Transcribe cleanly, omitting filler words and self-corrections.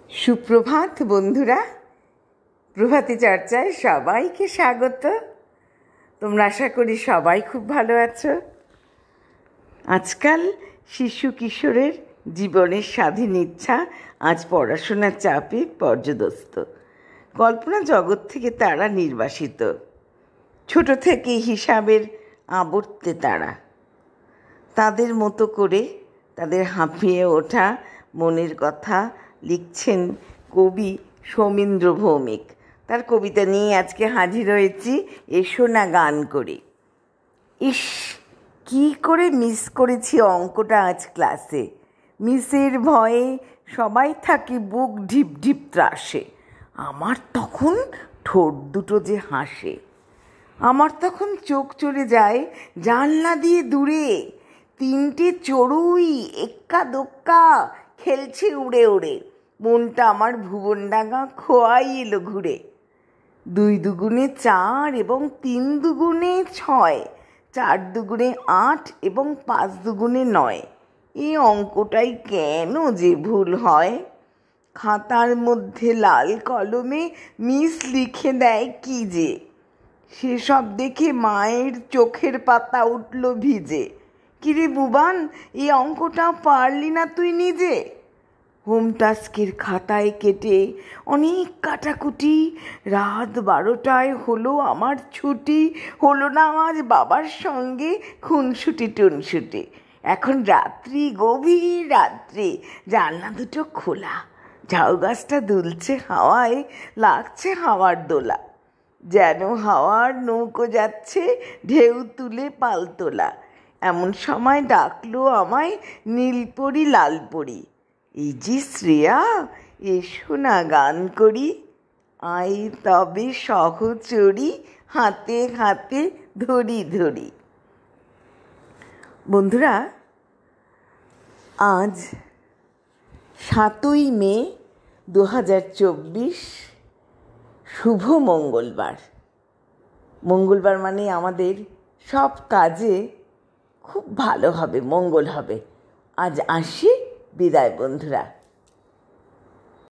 সুপ্রভাত বন্ধুরা, প্রভাতী চর্চায় সবাইকে স্বাগত। তোমরা আশা করি সবাই খুব ভালো আছো। আজকাল শিশু কিশোরের জীবনের স্বাধীন ইচ্ছা আজ পড়াশোনার চাপে পর্যদস্ত। কল্পনা জগৎ থেকে তারা নির্বাসিত। ছোট থেকেই হিসাবের আবর্তে তারা তাদের মতো করে তাদের হাঁপিয়ে ওঠা মনের কথা লিখছেন কবি সৌমিন্দ্র ভৌমিক। তার কবিতা নিয়ে আজকে হাজির হয়েছি, এসো না গান করে। ইস, কী করে মিস করেছি অঙ্কটা আজ ক্লাসে। মিসের ভয়ে সবাই থাকে বুক ঢিপ ঢিপ ত্রাসে। আমার তখন ঠোঁট দুটো যে হাসে, আমার তখন চোখ চলে যায় জানলা দিয়ে দূরে। তিনটে চড়ুই এক্কা দোক্কা খেলছে উড়ে উড়ে। মনটা আমার ভুবনডাঙ্গা খোয়াই এলো ঘুরে। 2 দুগুণে 4 এবং 3 দুগুণে 6, 4 দুগুণে 8 এবং 5 দুগুণে 9। এই অঙ্কটাই কেন যে ভুল হয়। খাতার মধ্যে লাল কলমে মিস লিখে দেয় কি যে, সেসব দেখে মায়ের চোখের পাতা উঠল ভিজে। কিরে বুবান, এই অঙ্কটা পারলি না তুই নিজে? হোম টাস্কের খাতায় কেটে অনেক কাটাকুটি, রাত 12টায় হলো আমার ছুটি। হলো না আজ বাবার সঙ্গে খুনসুটি টুনসুটি। এখন রাত্রি, গভীর রাত্রি, জানলা দুটো খোলা, ঝাউ গাছটা দুলছে হাওয়ায়, লাগছে হাওয়ার দোলা। যেন হাওয়ার নৌকো যাচ্ছে ঢেউ তুলে পালতোলা। এমন সময় ডাকলো আমায় নীলপরি লালপরি। এই যে শ্রেয়া, এসো না গান করি। আই তবে সহচরি, হাতে হাতে ধরি ধরি। বন্ধুরা, আজ 7ই মে 2024, শুভ মঙ্গলবার। মঙ্গলবার মানে আমাদের সব কাজে খুব ভালো হবে, মঙ্গল হবে। আজ আসি, বিদায় বন্ধুরা।